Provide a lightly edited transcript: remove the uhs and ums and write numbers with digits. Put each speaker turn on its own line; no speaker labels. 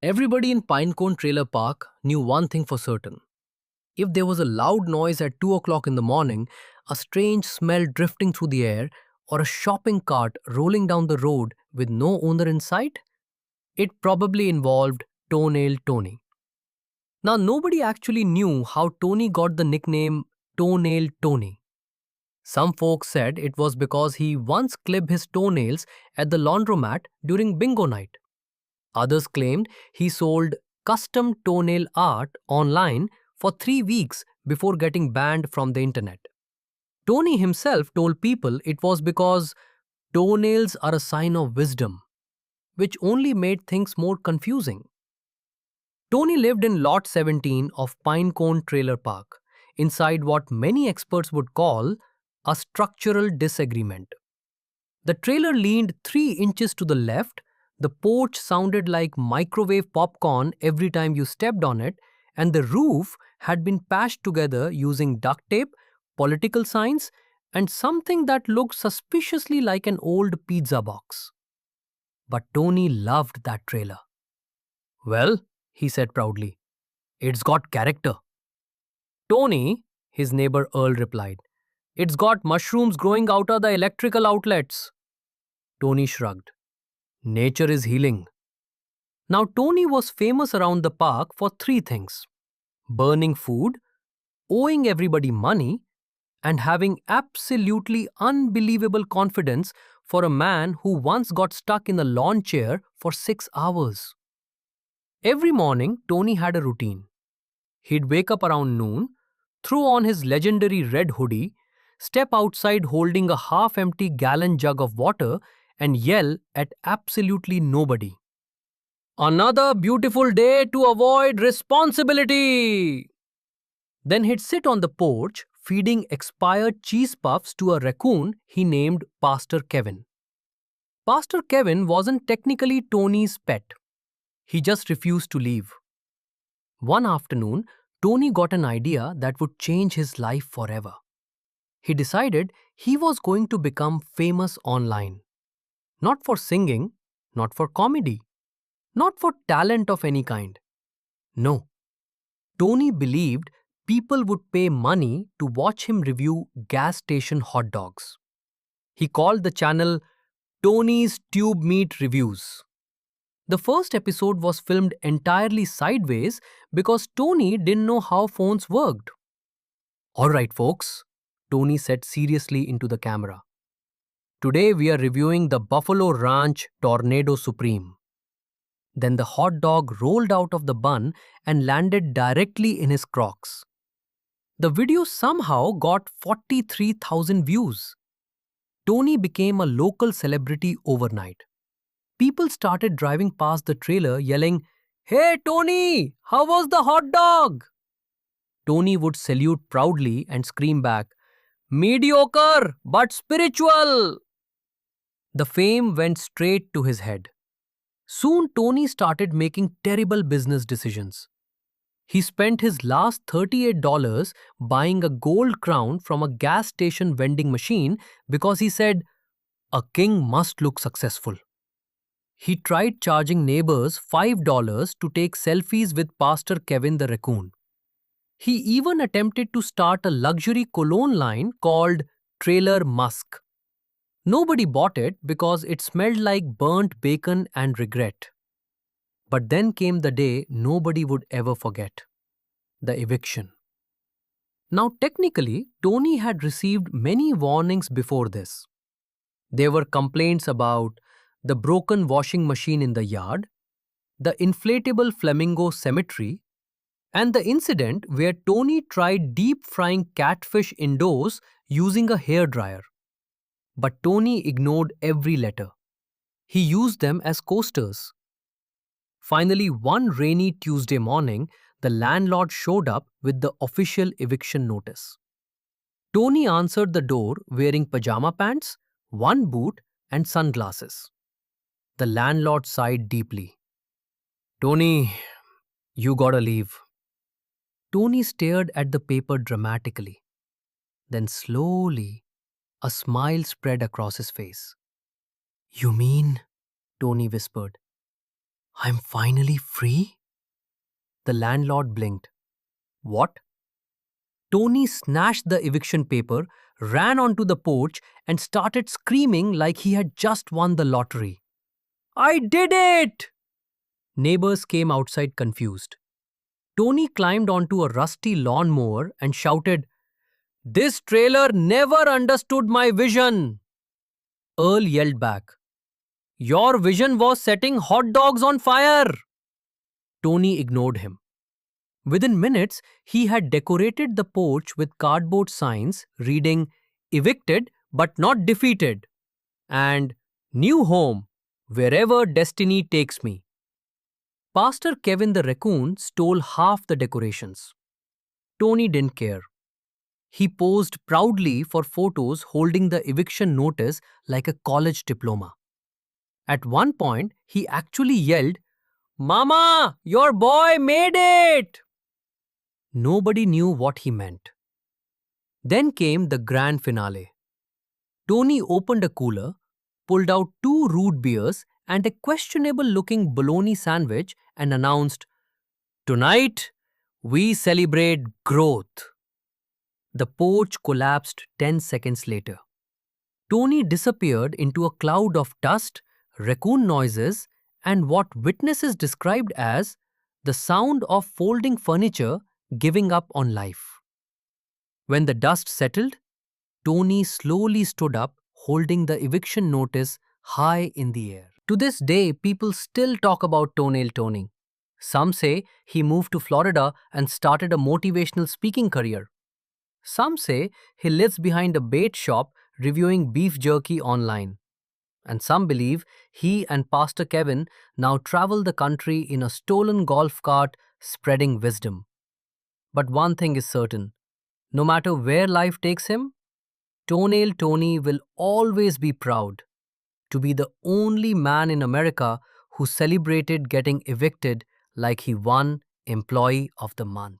Everybody in Pinecone Trailer Park knew one thing for certain. If there was a loud noise at 2 o'clock in the morning, a strange smell drifting through the air, or a shopping cart rolling down the road with no owner in sight, it probably involved Toenail Tony. Now, nobody actually knew how Tony got the nickname Toenail Tony. Some folks said it was because he once clipped his toenails at the laundromat during bingo night. Others claimed he sold custom toenail art online for 3 weeks before getting banned from the internet. Tony himself told people it was because toenails are a sign of wisdom, which only made things more confusing. Tony lived in Lot 17 of Pinecone Trailer Park, inside what many experts would call a structural disagreement. The trailer leaned 3 inches to the left, the porch sounded like microwave popcorn every time you stepped on it, and the roof had been patched together using duct tape, political signs, and something that looked suspiciously like an old pizza box. But Tony loved that trailer. Well, he said proudly, it's got character. Tony, his neighbor Earl replied, it's got mushrooms growing out of the electrical outlets. Tony shrugged. Nature is healing. Now, Tony was famous around the park for 3 things: burning food, owing everybody money, and having absolutely unbelievable confidence for a man who once got stuck in a lawn chair for 6 hours. Every morning, Tony had a routine. He'd wake up around noon, throw on his legendary red hoodie, step outside holding a half empty gallon jug of water, and yell at absolutely nobody. Another beautiful day to avoid responsibility! Then he'd sit on the porch feeding expired cheese puffs to a raccoon he named Pastor Kevin. Pastor Kevin wasn't technically Tony's pet. He just refused to leave. One afternoon, Tony got an idea that would change his life forever. He decided he was going to become famous online. Not for singing, not for comedy, not for talent of any kind. No. Tony believed people would pay money to watch him review gas station hot dogs. He called the channel Tony's Tube Meat Reviews. The first episode was filmed entirely sideways because Tony didn't know how phones worked. All right, folks, Tony said seriously into the camera. Today we are reviewing the Buffalo Ranch Tornado Supreme. Then the hot dog rolled out of the bun and landed directly in his Crocs. The video somehow got 43,000 views. Tony became a local celebrity overnight. People started driving past the trailer yelling, "Hey Tony, how was the hot dog?" Tony would salute proudly and scream back, "Mediocre but spiritual." The fame went straight to his head. Soon Tony started making terrible business decisions. He spent his last $38 buying a gold crown from a gas station vending machine because he said, "A king must look successful." He tried charging neighbors $5 to take selfies with Pastor Kevin the Raccoon. He even attempted to start a luxury cologne line called Trailer Musk. Nobody bought it because it smelled like burnt bacon and regret. But then came the day nobody would ever forget: the eviction. Now, technically, Tony had received many warnings before this. There were complaints about the broken washing machine in the yard, the inflatable flamingo cemetery, and the incident where Tony tried deep frying catfish indoors using a hairdryer. But Tony ignored every letter. He used them as coasters. Finally, one rainy Tuesday morning, the landlord showed up with the official eviction notice. Tony answered the door wearing pajama pants, one boot, and sunglasses. The landlord sighed deeply. "Tony, you gotta leave." Tony stared at the paper dramatically. Then slowly, a smile spread across his face. "You mean?" Tony whispered. I'm finally free? The landlord blinked. What? Tony snatched the eviction paper, ran onto the porch, and started screaming like he had just won the lottery. I did it! Neighbors came outside confused. Tony climbed onto a rusty lawnmower and shouted, This trailer never understood my vision! Earl yelled back, Your vision was setting hot dogs on fire! Tony ignored him. Within minutes, he had decorated the porch with cardboard signs reading, Evicted but not defeated, and New home, wherever destiny takes me. Pastor Kevin the Raccoon stole half the decorations. Tony didn't care. He posed proudly for photos holding the eviction notice like a college diploma. At one point, he actually yelled, Mama, your boy made it! Nobody knew what he meant. Then came the grand finale. Tony opened a cooler, pulled out 2 root beers and a questionable looking bologna sandwich and announced, Tonight, we celebrate growth. The porch collapsed 10 seconds later. Tony disappeared into a cloud of dust, raccoon noises, and what witnesses described as the sound of folding furniture giving up on life. When the dust settled, Tony slowly stood up, holding the eviction notice high in the air. To this day, people still talk about Toenail Tony. Some say he moved to Florida and started a motivational speaking career. Some say he lives behind a bait shop reviewing beef jerky online. And some believe he and Pastor Kevin now travel the country in a stolen golf cart spreading wisdom. But one thing is certain, no matter where life takes him, Toenail Tony will always be proud to be the only man in America who celebrated getting evicted like he won Employee of the Month.